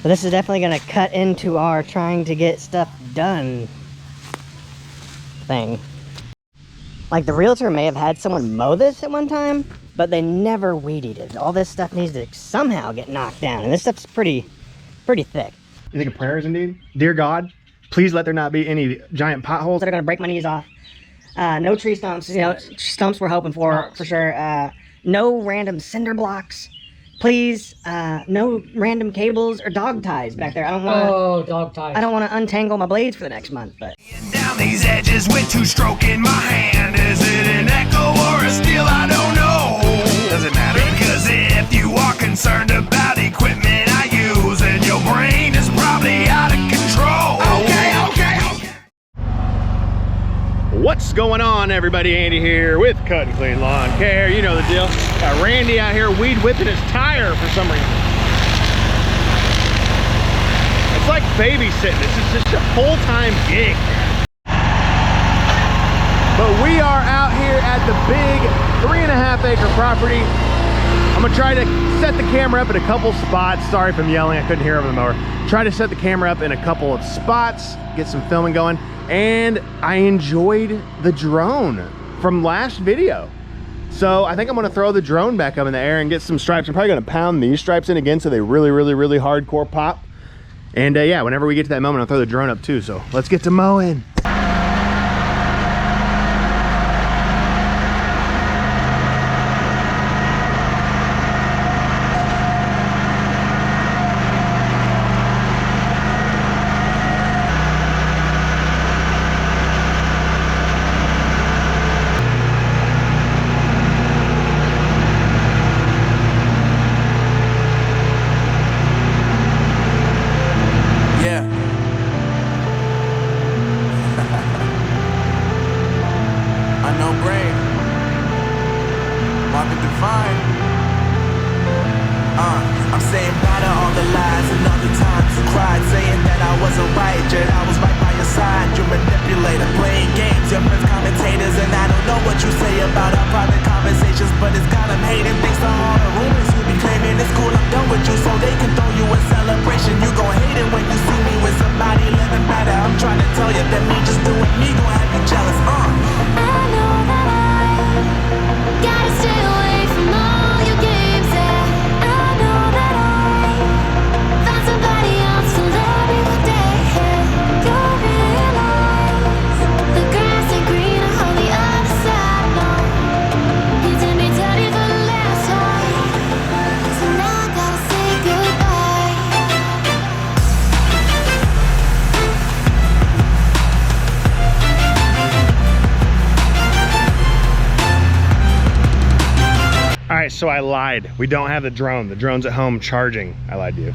But this is definitely going to cut into our trying to get stuff done thing. Like, the realtor may have had someone mow this at one time, but they never weed eated. All this stuff needs to somehow get knocked down, and this stuff's pretty thick. You think of prayers indeed? Dear God, please let there not be any giant potholes that are going to break my knees off. No tree stumps. You know, stumps we're hoping for sure. No random cinder blocks. Please, no random cables or dog ties back there. I don't want. Oh, dog ties. I don't want to untangle my blades for the next month. But down these edges with two stroke in my hand. Is it an echo or a steel? I don't know. Does it matter? Because if you are concerned about equipment I use, then your brain is probably out of control. Okay. What's going on, everybody? Andy here with Cut and Clean Lawn Care. You know the deal. Got Randy out here weed whipping his tire for some reason. It's like babysitting. This is just a full-time gig. But we are out here at the big 3.5 acre property. I'm gonna try to set the camera up in a couple spots. Sorry if I'm yelling, I couldn't hear over the mower. Try to set the camera up in a couple of spots, get some filming going. And I enjoyed the drone from last video. So I think I'm gonna throw the drone back up in the air and get some stripes. I'm probably gonna pound these stripes in again so they really hardcore pop. And yeah, whenever we get to that moment, I'll throw the drone up too. So let's get to mowing. I'm saying bye to all the lies and all the times you cried, saying that I wasn't right, yet I was right by your side. You manipulator, playing games, your friends commentators, and I don't know what you say about our private conversations, but it's got them hating thanks to all the rumors you be claiming. It's cool, I'm done with you, so they can throw you a celebration. You gon' hate it when you see me with somebody living better. I'm trying to tell you that me just doing me gon' have you jealous. I know that I gotta stay away from all your games. So I lied. We don't have the drone. The drone's at home charging. I lied to you.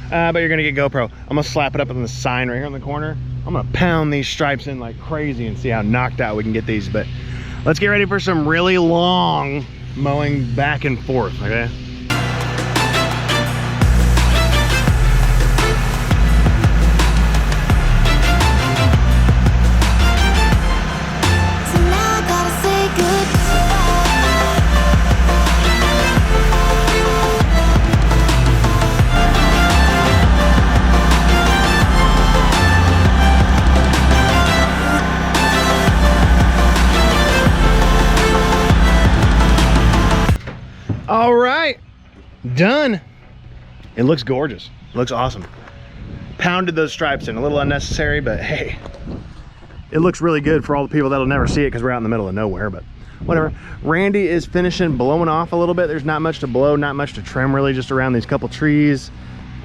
But you're gonna get GoPro. I'm gonna slap it up on the sign right here in the corner. I'm gonna pound these stripes in like crazy and see how knocked out we can get these. But let's get ready for some really long mowing back and forth, okay? All right, done. It looks gorgeous. It looks awesome. Pounded those stripes in, a little unnecessary, but hey, it looks really good for all the people that'll never see it because we're out in the middle of nowhere, but whatever. Randy is finishing blowing off a little bit. There's not much to blow, not much to trim really, just around these couple trees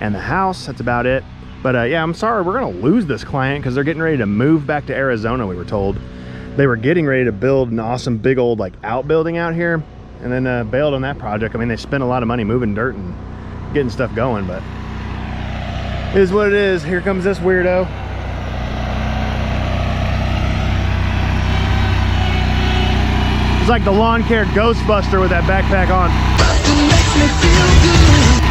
and the house. That's about it. But yeah, I'm sorry, we're gonna lose this client because they're getting ready to move back to Arizona, we were told. They were getting ready to build an awesome big old like outbuilding out here, and then bailed on that project. I mean, they spent a lot of money moving dirt and getting stuff going, but it is what it is. Here comes this weirdo. It's like the lawn care Ghostbuster with that backpack on. It makes me feel good.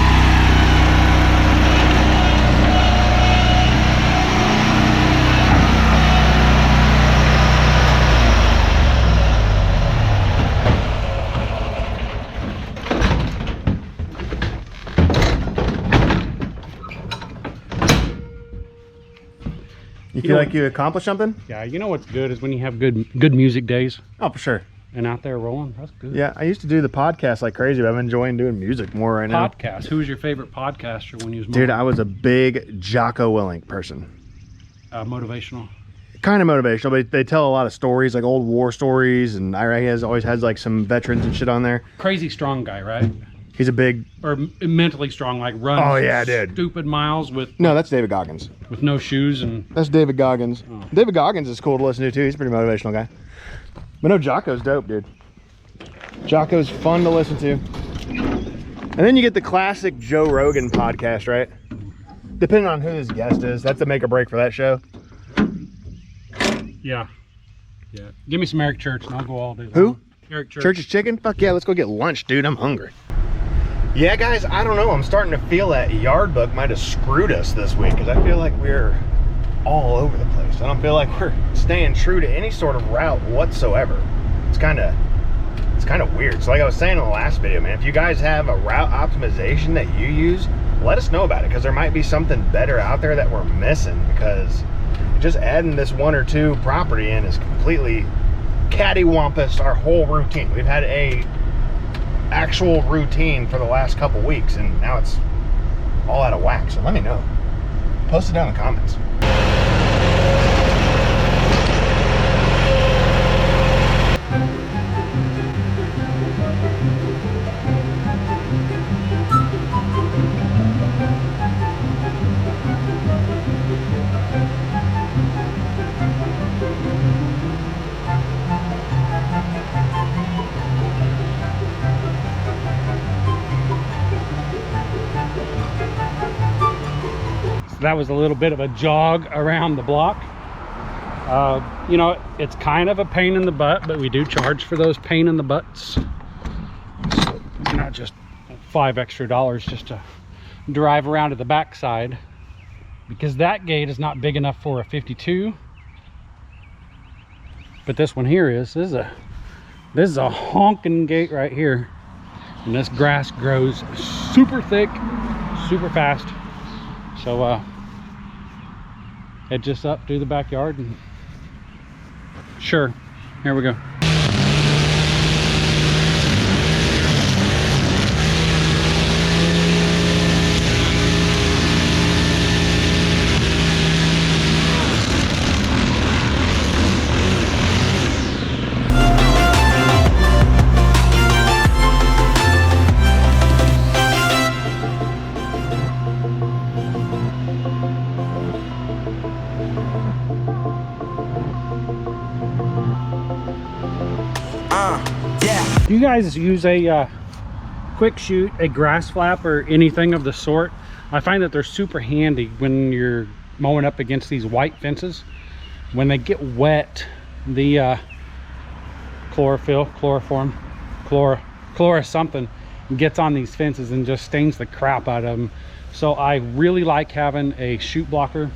You feel like you accomplished something? Yeah, you know what's good is when you have good music days Oh, for sure. and out there rolling. That's good. Yeah, I used to do the podcast like crazy, but I'm enjoying doing music more right now. Podcast. Who was your favorite podcaster when you was Dude, I was a big Jocko Willink person. motivational? Kind of motivational, but they tell a lot of stories, like old war stories, and always has like some veterans and shit on there. Crazy strong guy, right? He's a big... Or mentally strong, like runs Oh, yeah, dude. stupid miles with No, that's David Goggins. no shoes and... That's David Goggins. Oh. David Goggins is cool to listen to too. He's a pretty motivational guy. But no, Jocko's dope, dude. Jocko's fun to listen to. And then you get the classic Joe Rogan podcast, right? Depending on who his guest is. That's the make or break for that show. Yeah. Yeah. Give me some Eric Church and I'll go all day long. Who? Eric Church. Church's Chicken? Fuck yeah, let's go get lunch, dude. I'm hungry. Yeah, guys, I don't know. I'm starting to feel that yard book might have screwed us this week because I feel like we're all over the place. I don't feel like we're staying true to any sort of route whatsoever. It's kind of weird. So like I was saying in the last video, man, if you guys have a route optimization that you use, let us know about it because there might be something better out there that we're missing, because just adding this one or two property in is completely cattywampus our whole routine. We've had a actual routine for the last couple weeks and now it's all out of whack. So let me know. Post it down in the comments. That was a little bit of a jog around the block. You know, it's kind of a pain in the butt, but we do charge for those pain in the butts. So not just $5 extra just to drive around to the backside, because that gate is not big enough for a 52. But this one here is. This is a honking gate right here, and this grass grows super thick, super fast. So head just up through the backyard and sure, here we go. Yeah. You guys use a quick shoot, a grass flap, or anything of the sort? I find that they're super handy when you're mowing up against these white fences. When they get wet, the chloroform something gets on these fences and just stains the crap out of them. So I really like having a shoot blocker.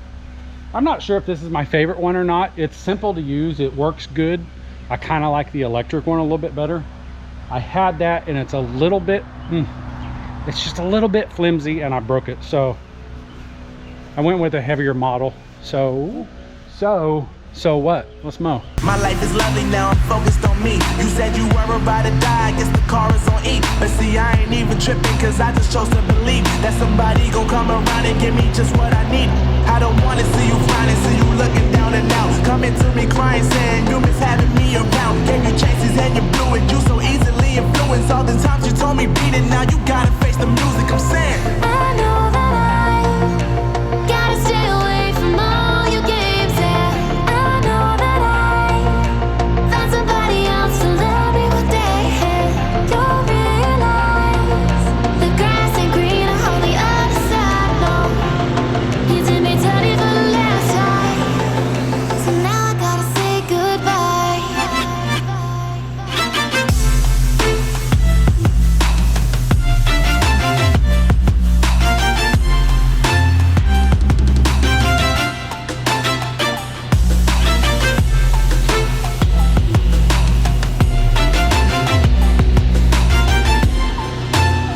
I'm not sure if this is my favorite one or not. It's simple to use, it works good. I kind of like the electric one a little bit better. I had that and it's a little bit, it's just a little bit flimsy and I broke it. So I went with a heavier model. So what? Let's mow. My life is lovely now, I'm focused on me. You said you were about to die, I guess the car is on E. But see, I ain't even tripping, cause I just chose to believe that somebody gon' come around and give me just what I need. I don't wanna see you frowning, see you looking down and out, coming to me crying, saying you miss having me around. Gave you chances and you blew it, you so easily influenced. All the times you told me beat it, now you gotta face the music. I'm saying I know that I gotta stay away from all your games, yeah. I know that I found somebody else to love me what they had. You'll realize the grass ain't greener on the other side, no. You did me dirty for the last time, so now I gotta say goodbye.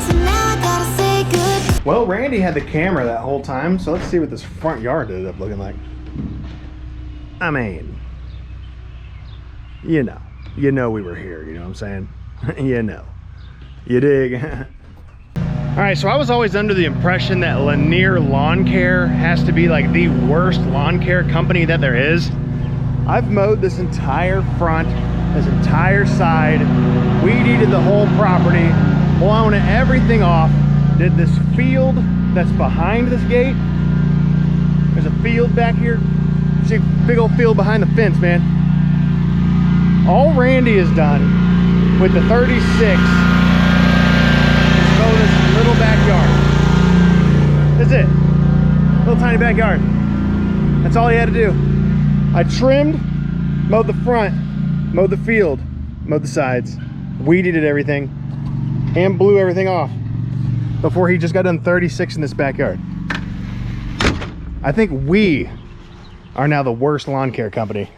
So now I gotta say goodbye. Well, Randy had the camera that whole time, so let's see what this front yard ended up looking like. I mean, you know we were here, you know what I'm saying? You dig? All right, so I was always under the impression that Lanier Lawn Care has to be like the worst lawn care company that there is. I've mowed this entire front, this entire side, weed eated the whole property, blown everything off, did this field that's behind this gate. There's a field back here. See, big old field behind the fence, man. All Randy has done with the 36 is mow this little backyard. That's it. Little tiny backyard. That's all he had to do. I trimmed, mowed the front, mowed the field, mowed the sides, weeded everything, and blew everything off before he just got done 36 in this backyard. I think we are now the worst lawn care company.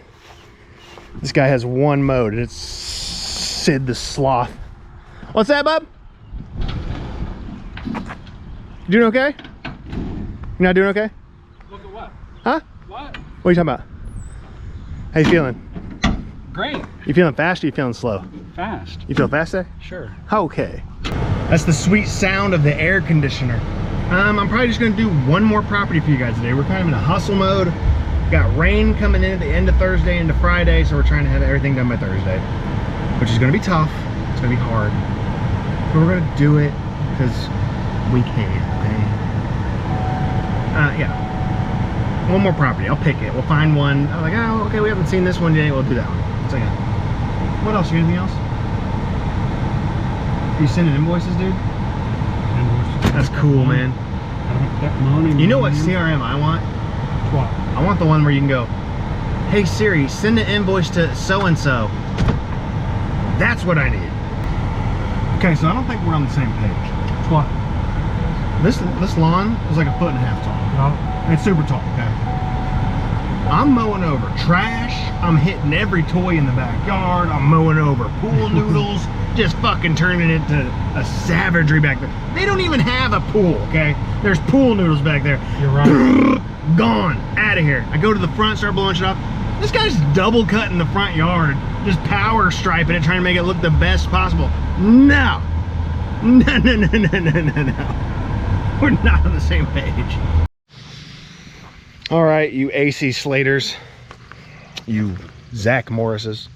This guy has one mowed, and it's Sid the Sloth. What's that, bub? You doing okay? You're not doing okay? Look at what? Huh? What? What are you talking about? How you feeling? Great. You feeling fast or you feeling slow? Fast. You feel fast there? Sure. Okay. That's the sweet sound of the air conditioner. I'm probably just gonna do one more property for you guys today. We're kind of in a hustle mode. Got rain coming in at the end of Thursday into Friday, so we're trying to have everything done by Thursday, which is gonna be tough. It's gonna be hard, but we're gonna do it because we can, okay? Yeah. One more property, I'll pick it. We'll find one. I'm like, oh, okay, we haven't seen this one yet. We'll do that one. So yeah. What else? You got anything else? Are you sending invoices, dude? That's cool, man. You know what CRM I want? What? I want the one where you can go, hey Siri, send an invoice to so-and-so. That's what I need. Okay, so I don't think we're on the same page. What? This lawn is like 1.5 feet tall. No. It's super tall, okay? I'm mowing over trash. I'm hitting every toy in the backyard. I'm mowing over pool noodles. Just fucking turning it to a savagery back there. They don't even have a pool, okay? There's pool noodles back there. You're right. Gone. Out of here. I go to the front, start blowing shit off. This guy's double cutting the front yard. Just power striping it, trying to make it look the best possible. No. No, no, no, no, no, no, no. We're not on the same page. All right, you AC Slaters, you Zach Morrises.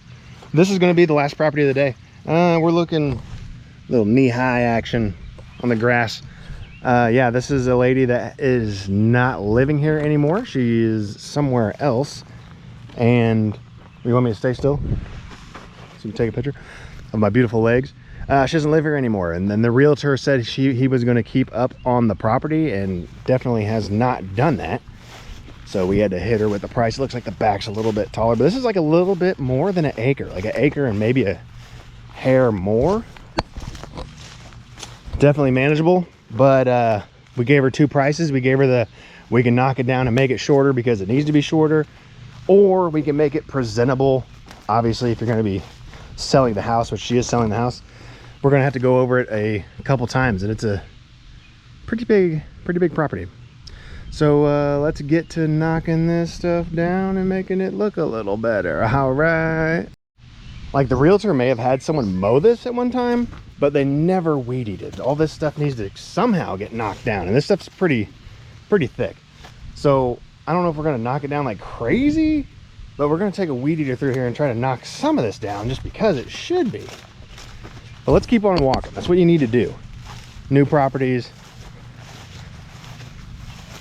This is going to be the last property of the day. We're looking a little knee-high action on the grass. Yeah, this is a lady that is not living here anymore. She is somewhere else. And you want me to stay still so you can take a picture of my beautiful legs? She doesn't live here anymore. And then the realtor said he was going to keep up on the property, and definitely has not done that. So we had to hit her with the price. It looks like the back's a little bit taller, but this is like a little bit more than an acre, like an acre and maybe a hair more. Definitely manageable, but we gave her two prices. We gave her we can knock it down and make it shorter because it needs to be shorter, or we can make it presentable. Obviously, if you're going to be selling the house, which she is selling the house, we're going to have to go over it a couple times, and it's a pretty big property. So let's get to knocking this stuff down and making it look a little better. All right. Like, the realtor may have had someone mow this at one time, but they never weed eated. All this stuff needs to somehow get knocked down, and this stuff's pretty thick. So I don't know if we're gonna knock it down like crazy, but we're gonna take a weed eater through here and try to knock some of this down just because it should be. But let's keep on walking. That's what you need to do. New properties.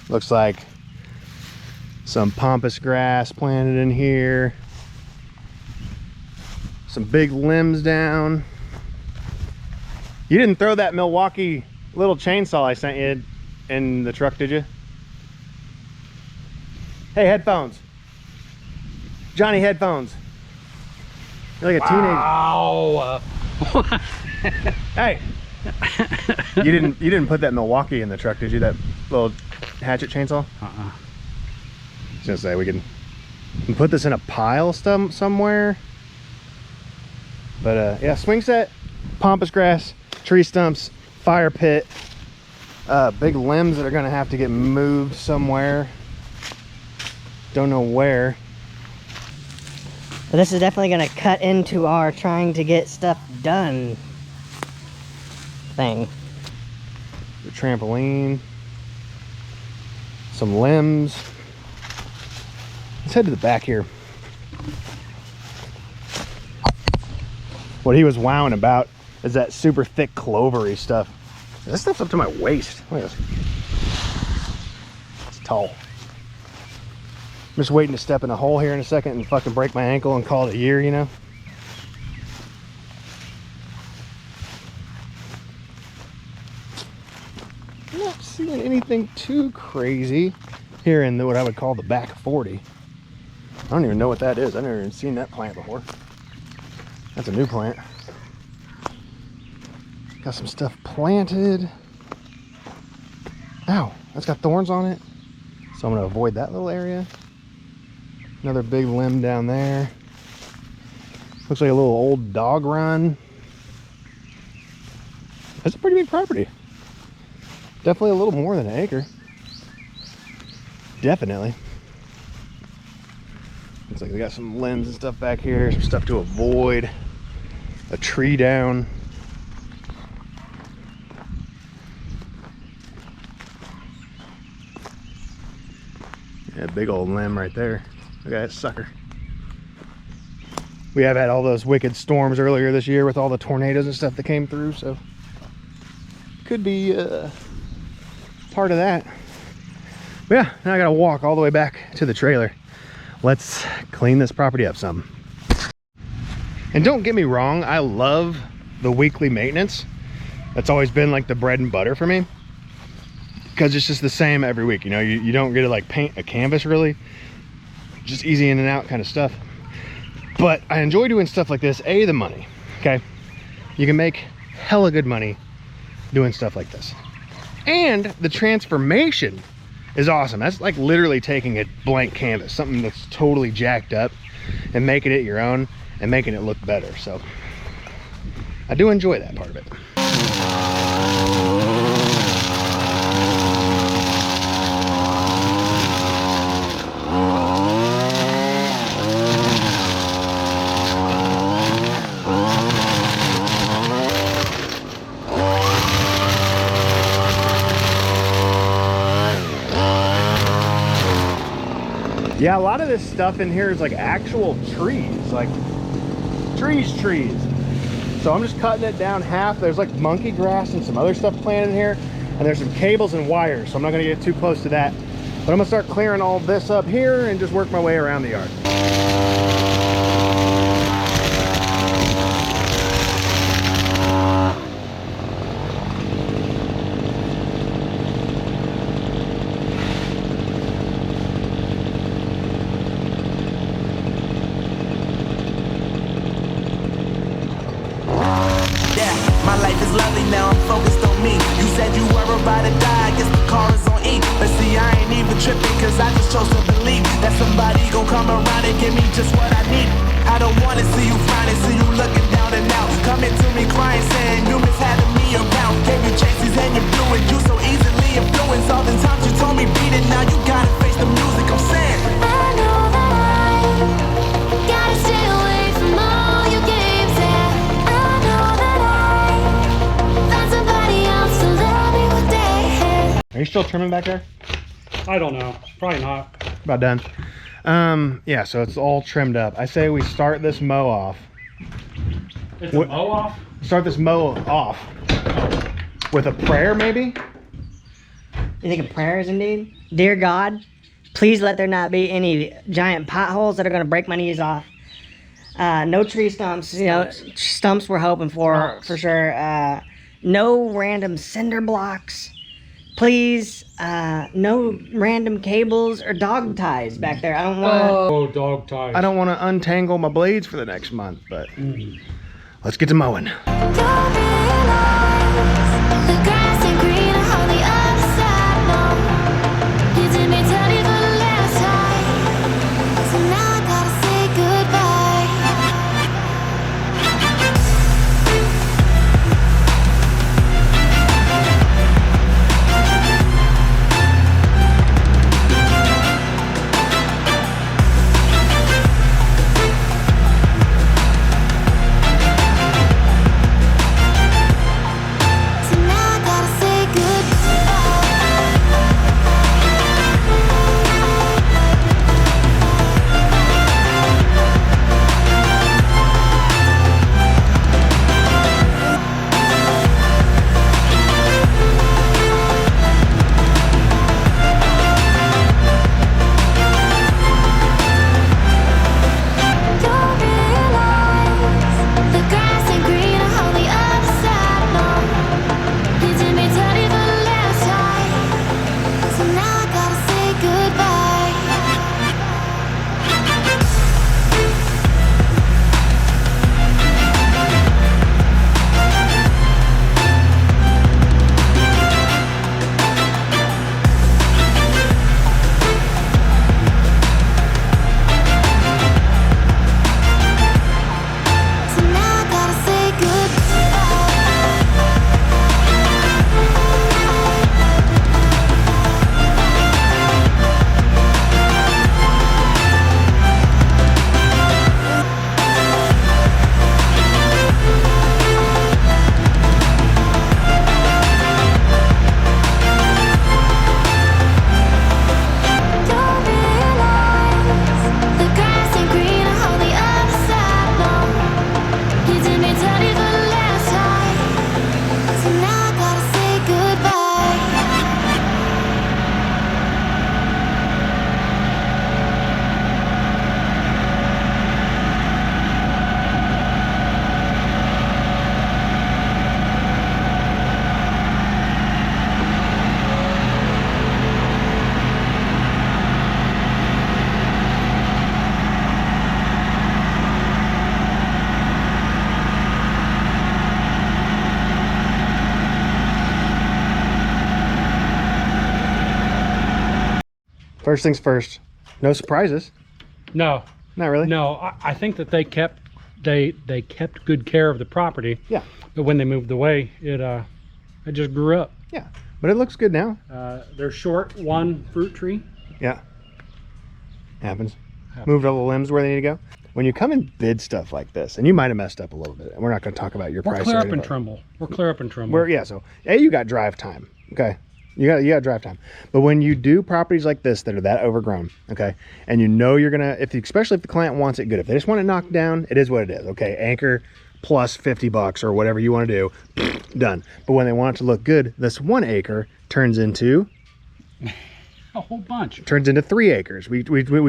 Looks like some pampas grass planted in here. Some big limbs down. You didn't throw that Milwaukee little chainsaw I sent you in the truck, did you? Hey, headphones. Johnny, headphones. You're like a Wow. teenager. Hey. You didn't put that Milwaukee in the truck, did you? That little hatchet chainsaw? Uh-uh. I was gonna say we can put this in a pile somewhere. But yeah, swing set, pampas grass, tree stumps, fire pit, big limbs that are gonna have to get moved somewhere. Don't know where. But this is definitely going to cut into our trying to get stuff done thing. The trampoline. Some limbs. Let's head to the back here. What he was wowing about is that super thick clovery stuff. This stuff's up to my waist. Look at this. It's tall. I'm just waiting to step in a hole here in a second and fucking break my ankle and call it a year, you know? I'm not seeing anything too crazy here in what I would call the back 40. I don't even know what that is. I've never even seen that plant before. That's a new plant. Got some stuff planted. Ow, that's got thorns on it. So I'm gonna avoid that little area. Another big limb down there. Looks like a little old dog run. That's a pretty big property. Definitely a little more than an acre. Definitely. Looks like we got some limbs and stuff back here, some stuff to avoid. A tree down. Yeah, big old limb right there. Look at that sucker. We have had all those wicked storms earlier this year with all the tornadoes and stuff that came through, so could be part of that. But yeah, now I gotta walk all the way back to the trailer. Let's clean this property up some. And don't get me wrong, I love the weekly maintenance. That's always been like the bread and butter for me, because it's just the same every week. You know, you don't get to like paint a canvas really, just easy in and out kind of stuff. But I enjoy doing stuff like this. The money, okay? You can make hella good money doing stuff like this. And the transformation is awesome. That's like literally taking a blank canvas, something that's totally jacked up, and making it your own and making it look better. So I do enjoy that part of it. Yeah, a lot of this stuff in here is like actual trees, like trees. So I'm just cutting it down half. There's like monkey grass and some other stuff planted in here, and there's some cables and wires, so I'm not gonna get too close to that. But I'm gonna start clearing all this up here and just work my way around the yard. My life is lovely now, I'm focused on me. You said you were about to die, I guess the car is on E. But see, I ain't even tripping, cause I just chose to believe that somebody gon' come around and give me just what I need. I don't wanna see you frowning, see you looking down and out. Coming to me crying, saying you miss having me around. Gave you chances and you blew it, you so easily influenced. All the times you told me beat it, now you gotta face the music, I'm saying I know that I gotta stay away from all your games. Yeah, I know that I found somebody else to love me what they had. Are you still trimming back there? I don't know. Probably not. About done. Yeah, so it's all trimmed up. I say we start this mow off. It's a mow off? Start this mow off with a prayer, maybe? You think of prayers indeed? Dear God, please let there not be any giant potholes that are going to break my knees off. No tree stumps, you know, stumps we're hoping for sure. No random cinder blocks. Please, no random cables or dog ties back there. I don't want to... Oh, dog ties. I don't want to untangle my blades for the next month, but let's get to mowing. Don't realize the grass ain't greener on the other side. No, you did me dirty for the last time, so now I gotta say goodbye. First things first. No surprises. No, Not really. no. I think that they kept good care of the property. Yeah. But when they moved away, it just grew up. Yeah. But it looks good now. They're short one fruit tree. Yeah. Happens. Moved all the limbs where they need to go. When you come and bid stuff like this, and you might have messed up a little bit, and we're not going to talk about your We're price. clear or up in anything. Trimble. We're clear up in Trimble. So you got drive time. Okay. You got drive time. But when you do properties like this that are that overgrown, okay, and you know you're gonna, especially if the client wants it good, if they just want it knocked down, it is what it is. Okay, anchor plus $50 or whatever you want to do, done. But when they want it to look good, this 1 acre turns into a whole bunch. Turns into 3 acres. We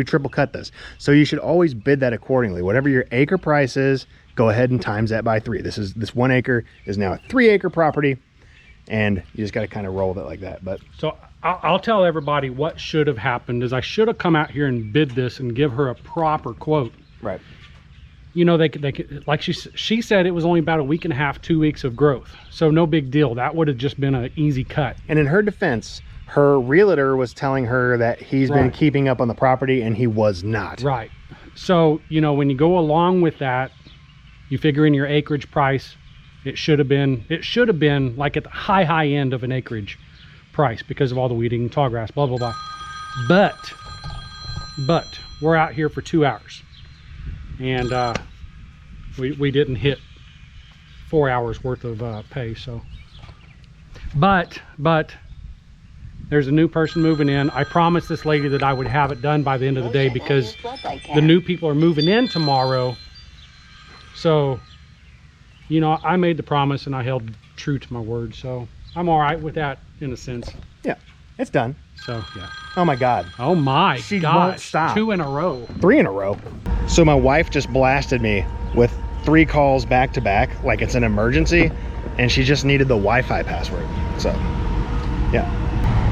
triple cut this. So you should always bid that accordingly. Whatever your acre price is, go ahead and times that by 3. This 1 acre is now a 3 acre property, and you just got to kind of roll with it like that. But so I'll tell everybody what should have happened is I should have come out here and bid this and give her a proper quote. right. You know, they like she said it was only about a week and a half, 2 weeks of growth. So no big deal. That would have just been an easy cut. And in her defense, her realtor was telling her that he's been Right. keeping up on the property, and he was not. Right. So, you know, when you go along with that, you figure in your acreage price, it should have been like at the high end of an acreage price because of all the weeding, tall grass, blah, blah, blah. But we're out here for 2 hours, and we didn't hit 4 hours worth of pay. So, but there's a new person moving in. I promised this lady that I would have it done by the end of the day because the new people are moving in tomorrow. So, you know, I made the promise and I held true to my word. So I'm all right with that in a sense. Yeah, it's done. So, yeah. Oh my God. Oh my She gosh. won't stop. 2 in a row. 3 in a row. So my wife just blasted me with 3 calls back to back, like it's an emergency, and she just needed the Wi-Fi password. So, yeah.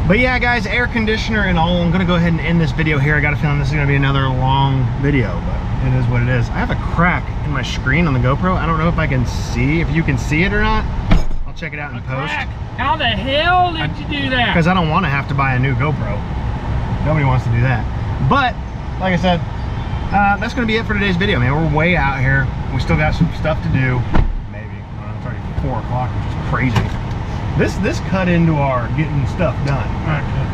But yeah, guys, air conditioner and all. I'm gonna go ahead and end this video here. I got a feeling this is gonna be another long video, but it is what it is. I have a crack in my screen on the GoPro. I don't know if I can see, if you can see it or not. I'll check it out in post. How the hell did you do that? Because I don't want to have to buy a new GoPro. Nobody wants to do that. But, like I said, that's going to be it for today's video, man. We're way out here. We still got some stuff to do. Maybe. It's already 4 o'clock, which is crazy. This cut into our getting stuff done.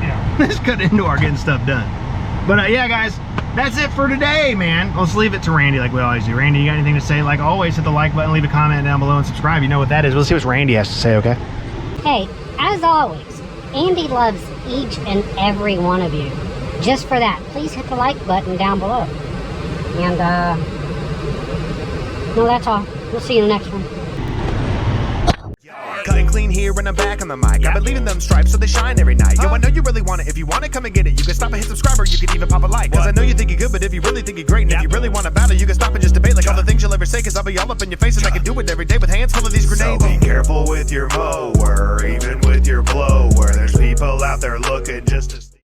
Yeah. This cut into our getting stuff done. But yeah, guys, that's it for today, man. Let's leave it to Randy like we always do. Randy, you got anything to say? Like always, hit the like button, leave a comment down below, and subscribe. You know what that is. Let's see what Randy has to say, okay? Hey, as always, Andy loves each and every one of you. Just for that, please hit the like button down below. And, no, that's all. We'll see you in the next one. Cutting clean here and I'm back on the mic. I've been leaving them stripes so they shine every night. Yo, I know you really want it. If you want it, come and get it. You can stop and hit subscribe, or you can even pop a like. Cause I know you think you're good, but if you really think you're great, and if you really want to battle, you can stop and just debate like all the things you'll ever say. Cause I'll be all up in your face, and I can do it every day with hands full of these grenades. So be careful with your mow.